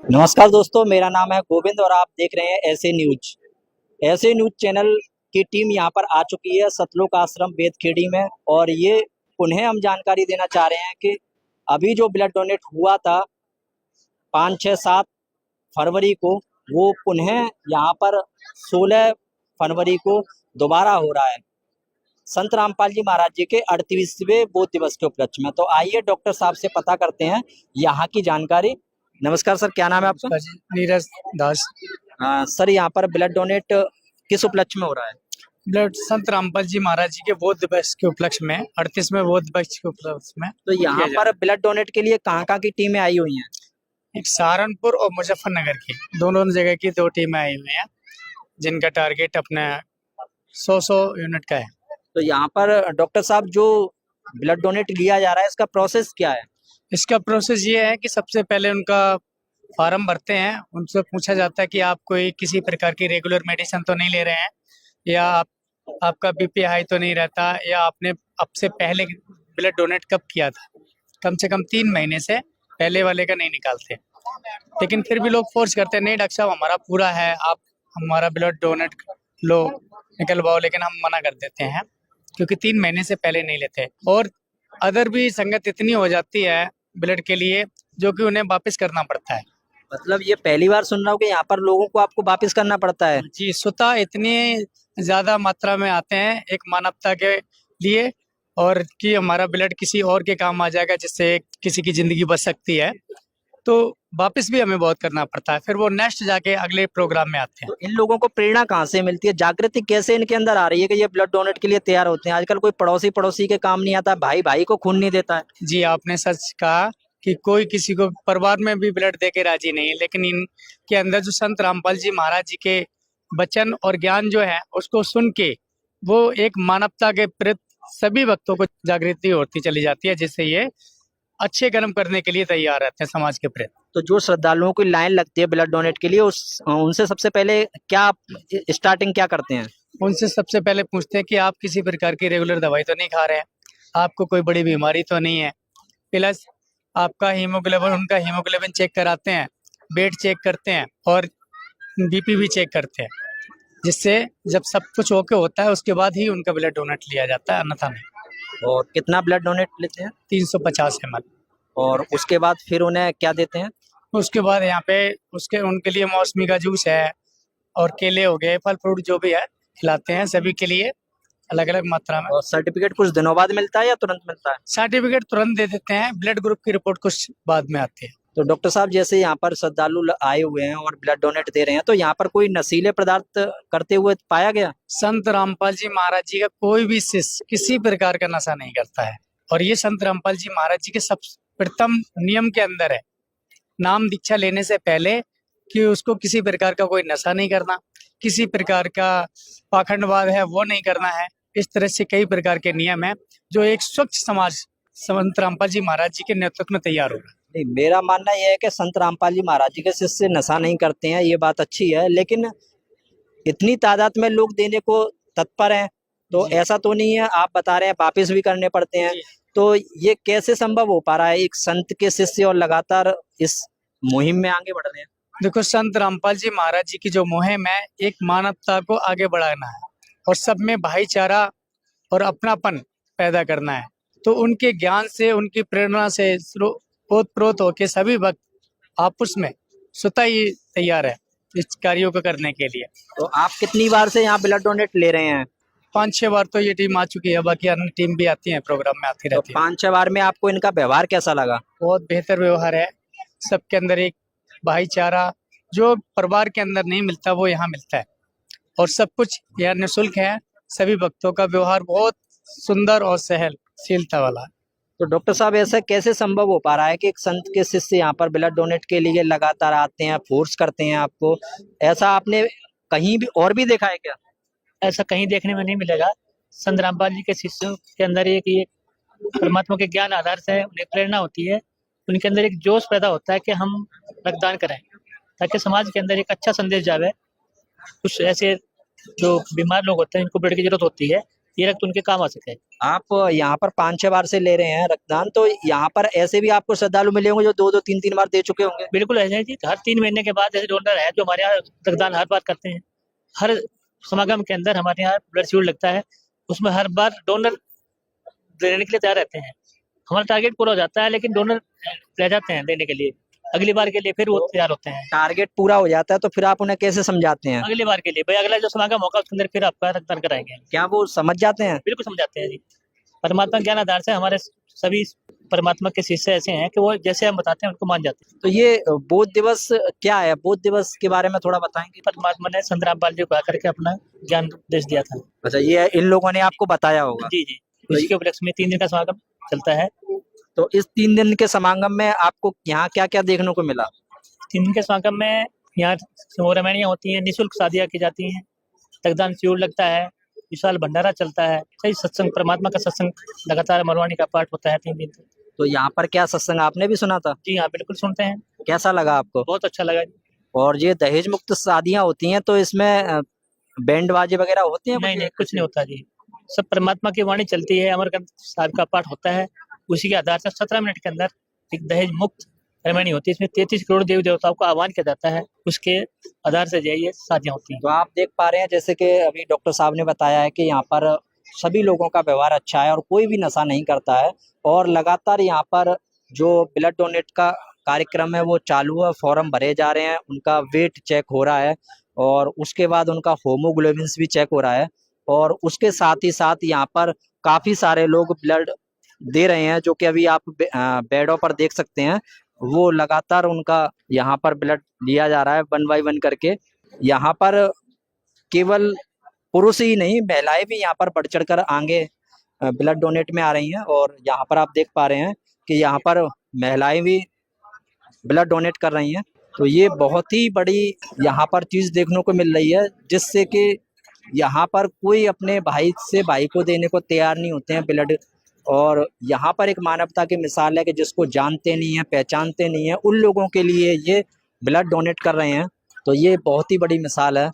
नमस्कार दोस्तों, मेरा नाम है गोविंद और आप देख रहे हैं ऐसे न्यूज। ऐसे न्यूज चैनल की टीम यहाँ पर आ चुकी है सतलोक आश्रम बेदखेड़ी में। और ये उन्हें हम जानकारी देना चाह रहे हैं कि अभी जो ब्लड डोनेट हुआ था 5, 6, 7 फरवरी को, वो पुनः यहाँ पर 16 फरवरी को दोबारा हो रहा है संत रामपाल जी महाराज जी के 38वें बोध दिवस के उपलक्ष्य में। तो आइए डॉक्टर साहब से पता करते हैं यहाँ की जानकारी। नमस्कार सर, क्या नाम है आपका? नीरज दास। सर, यहाँ पर ब्लड डोनेट किस उपलक्ष्य में हो रहा है? ब्लड संत रामपाल जी महाराज जी के बोध दिवस के उपलक्ष्य में, 38वें बोध दिवस के उपलक्ष्य में। तो यहाँ पर ब्लड डोनेट के लिए कहाँ की टीमें आई हुई हैं? एक सहारनपुर और मुजफ्फरनगर की दोनों जगह की 2 टीमें आई हुई हैं, जिनका टारगेट अपने 100 यूनिट का है। तो यहाँ पर डॉक्टर साहब, जो ब्लड डोनेट लिया जा रहा है, इसका प्रोसेस क्या है? इसका प्रोसेस ये है कि सबसे पहले उनका फॉर्म भरते हैं, उनसे पूछा जाता है कि आप कोई किसी प्रकार की रेगुलर मेडिसिन तो नहीं ले रहे हैं, या आपका बीपी हाई तो नहीं रहता, या आपने अब से पहले ब्लड डोनेट कब किया था। कम से कम 3 महीने से पहले वाले का नहीं निकालते, लेकिन फिर भी लोग फोर्स करते हैं, नहीं डॉक्टर साहब हमारा पूरा है, आप हमारा ब्लड डोनेट लो, निकलवाओ। लेकिन हम मना कर देते हैं क्योंकि 3 महीने से पहले नहीं लेते। और अदर भी संगत इतनी हो जाती है ब्लड के लिए, जो कि उन्हें वापस करना पड़ता है। मतलब ये पहली बार सुन रहा हूँ कि यहाँ पर लोगों को आपको वापस करना पड़ता है। जी, स्वतः इतनी ज्यादा मात्रा में आते हैं एक मानवता के लिए, और कि हमारा ब्लड किसी और के काम आ जाएगा, जिससे किसी की जिंदगी बच सकती है, तो वापस भी हमें बहुत करना पड़ता है। फिर वो नेक्स्ट जाके अगले प्रोग्राम में आते हैं। तो इन लोगों को प्रेरणा कहाँ से मिलती है, जागृति कैसे इनके अंदर आ रही है कि ये ब्लड डोनेट के लिए तैयार होते हैं? आजकल कोई पड़ोसी पड़ोसी के काम नहीं आता, भाई भाई को खून नहीं देता है। जी, आपने सच कहा कि कोई किसी को परिवार में भी ब्लड दे के राजी नहीं है, लेकिन इनके अंदर जो संत रामपाल जी महाराज जी के वचन और ज्ञान जो है, उसको सुन के वो एक मानवता के प्रति सभी भक्तों को जागृति होती चली जाती है, जिससे ये अच्छे कर्म करने के लिए तैयार रहते हैं समाज के प्रति। तो जो श्रद्धालुओं की लाइन लगती है ब्लड डोनेट के लिए, उनसे सबसे पहले क्या स्टार्टिंग क्या करते हैं? उनसे सबसे पहले पूछते हैं कि आप किसी प्रकार की रेगुलर दवाई तो नहीं खा रहे हैं, आपको कोई बड़ी बीमारी तो नहीं है, प्लस आपका हीमोग्लोबिन, उनका हीमोग्लोबिन चेक कराते हैं, वेट चेक करते हैं और बीपी भी चेक करते हैं, जिससे जब सब कुछ ओके होता है उसके बाद ही उनका ब्लड डोनेट लिया जाता है, अन्यथा नहीं। और कितना ब्लड डोनेट लेते हैं? 350 ml। और उसके बाद फिर उन्हें क्या देते हैं? उसके बाद यहाँ पे उनके लिए मौसमी का जूस है और केले हो गए, फल फ्रूट जो भी है खिलाते हैं सभी के लिए, अलग अलग मात्रा में। और सर्टिफिकेट कुछ दिनों बाद मिलता है या तुरंत मिलता है? सर्टिफिकेट तुरंत दे देते हैं, ब्लड ग्रुप की रिपोर्ट कुछ बाद में आती है। तो डॉक्टर साहब, जैसे यहाँ पर श्रद्धालु आए हुए हैं और ब्लड डोनेट दे रहे हैं, तो यहाँ पर कोई नशीले पदार्थ करते हुए पाया गया? संत रामपाल जी महाराज जी का कोई भी शिष्य किसी प्रकार का नशा नहीं करता है, और ये संत रामपाल जी महाराज जी के सब प्रथम नियम के अंदर है, नाम दीक्षा लेने से पहले, कि उसको किसी प्रकार का कोई नशा नहीं करना, किसी प्रकार का पाखंडवाद है वो नहीं करना है। इस तरह से कई प्रकार के नियम है जो एक स्वच्छ समाज संत रामपाल जी महाराज जी के नेतृत्व में तैयार होगा। नहीं, मेरा मानना यह है कि संत रामपाल जी महाराज जी के शिष्य नशा नहीं करते हैं, ये बात अच्छी है, लेकिन इतनी तादाद में लोग देने को तत्पर हैं, तो ऐसा तो नहीं है। आप बता रहे हैं वापिस भी करने पड़ते हैं, तो ये कैसे संभव हो पा रहा है एक संत के शिष्य और लगातार इस मुहिम में आगे बढ़ रहे हैं? देखो, संत रामपाल जी महाराज जी की जो मुहिम है, एक मानवता को आगे बढ़ाना है और सब में भाईचारा और अपनापन पैदा करना है। तो उनके ज्ञान से, उनकी प्रेरणा से ओतप्रोत होके सभी भक्त आपस में स्वतः ही तैयार है इस कार्यों को करने के लिए। तो आप कितनी बार से यहाँ ब्लड डोनेट ले रहे हैं? 5-6 बार तो ये टीम आ चुकी है, बाकी अन्य टीम भी आती है, प्रोग्राम में आती तो रहती है। 5-6 बार में आपको इनका व्यवहार कैसा लगा? बहुत बेहतर व्यवहार है, सबके अंदर एक भाईचारा जो परिवार के अंदर नहीं मिलता वो यहाँ मिलता है, और सब कुछ यहाँ निःशुल्क है। सभी भक्तों का व्यवहार बहुत सुंदर और सहनशीलता वाला है। तो डॉक्टर साहब, ऐसा कैसे संभव हो पा रहा है कि एक संत के शिष्य यहाँ पर ब्लड डोनेट के लिए लगातार आते हैं, फोर्स करते हैं आपको? ऐसा आपने कहीं भी और भी देखा है क्या? ऐसा कहीं देखने में नहीं मिलेगा। संत रामपाल जी के शिष्यों के अंदर एक परमात्मा के ज्ञान आधार से उन्हें प्रेरणा होती है, उनके अंदर एक जोश पैदा होता है कि हम रक्तदान करें, ताकि समाज के अंदर एक अच्छा संदेश जावे। कुछ ऐसे जो बीमार लोग होते हैं, इनको ब्लड की जरूरत होती है, ये रक्त उनके काम आ सके। आप यहाँ पर 5-6 बार से ले रहे हैं रक्तदान, तो यहाँ पर ऐसे भी आपको श्रद्धालु मिले होंगे जो 2-2 3-3 बार दे चुके होंगे। बिल्कुल ऐसे है जी, हर 3 महीने के बाद ऐसे डोनर है जो हमारे यहाँ रक्तदान हर बार करते हैं। हर समागम के अंदर हमारे यहाँ ब्लड शिविर लगता है, उसमें हर बार डोनर देने के लिए तैयार रहते हैं। हमारा टारगेट पूरा हो जाता है लेकिन डोनर रह जाते हैं देने के लिए, अगली बार के लिए फिर वो तैयार होते हैं। टारगेट पूरा हो जाता है तो फिर आप उन्हें कैसे समझाते हैं? अगली बार के लिए भाई अगला जो समागम होगा उसके अंदर फिर आपका रक्तदान कराएंगे। क्या वो समझ जाते हैं? बिल्कुल समझाते हैं जी। परमात्मा ज्ञान आधार से हमारे सभी परमात्मा के शिष्य ऐसे हैं कि वो जैसे हम बताते हैं उनको मान जाते हैं। तो ये बोध दिवस क्या है? बोध दिवस के बारे में थोड़ा बताएंगे? परमात्मा ने संत रामपाल जी को आकर के अपना ज्ञान उपदेश दिया था। अच्छा, ये इन लोगों ने आपको बताया होगा। जी जी, इसके उपलक्ष्य में 3 दिन का समागम चलता है। तो इस 3 दिन के समागम में आपको यहाँ क्या क्या देखने को मिला? 3 दिन के समागम में यहाँ समूह रामायणियाँ होती हैं, निःशुल्क शादियाँ की जाती हैं, रक्तदान शिविर लगता है, विशाल भंडारा चलता है, सही सत्संग, परमात्मा का सत्संग लगातार मरवाणी का पाठ होता है 3 दिन तक। तो यहाँ पर क्या सत्संग आपने भी सुना था? जी हाँ, बिल्कुल सुनते हैं। कैसा लगा आपको? बहुत अच्छा लगा। और ये दहेज मुक्त शादियाँ होती हैं तो इसमें बैंड बाजे वगैरह होते हैं? नहीं नहीं, कुछ नहीं होता जी, सब परमात्मा की वाणी चलती है, अमरकंठ साहब का पाठ होता है, उसी के आधार से 17 मिनट के अंदर एक दहेज मुक्त रामायणी होती है। इसमें 33 करोड़ देवी देवताओं का आह्वान किया जाता है, उसके आधार से ये शादियाँ होती हैं। तो आप देख पा रहे हैं जैसे कि अभी डॉक्टर साहब ने बताया है कि यहाँ पर सभी लोगों का व्यवहार अच्छा है और कोई भी नशा नहीं करता है, और लगातार यहाँ पर जो ब्लड डोनेट का कार्यक्रम है वो चालू है। फॉर्म भरे जा रहे हैं, उनका वेट चेक हो रहा है और उसके बाद उनका होमोग्लोबिन भी चेक हो रहा है, और उसके साथ ही साथ यहाँ पर काफी सारे लोग ब्लड दे रहे हैं, जो कि अभी आप बेडों पर देख सकते हैं। वो लगातार उनका यहाँ पर ब्लड लिया जा रहा है 1 बाय 1 करके। यहाँ पर केवल पुरुष ही नहीं, महिलाएं भी यहाँ पर बढ़ चढ़कर आगे ब्लड डोनेट में आ रही हैं, और यहाँ पर आप देख पा रहे हैं कि यहाँ पर महिलाएं भी ब्लड डोनेट कर रही हैं। तो ये बहुत ही बड़ी यहाँ पर चीज देखने को मिल रही है, जिससे कि यहाँ पर कोई अपने भाई से भाई को देने को तैयार नहीं होते हैं ब्लड। और यहाँ पर एक मानवता की मिसाल है कि जिसको जानते नहीं है, पहचानते नहीं है, उन लोगों के लिए ये ब्लड डोनेट कर रहे हैं। तो ये बहुत ही बड़ी मिसाल है।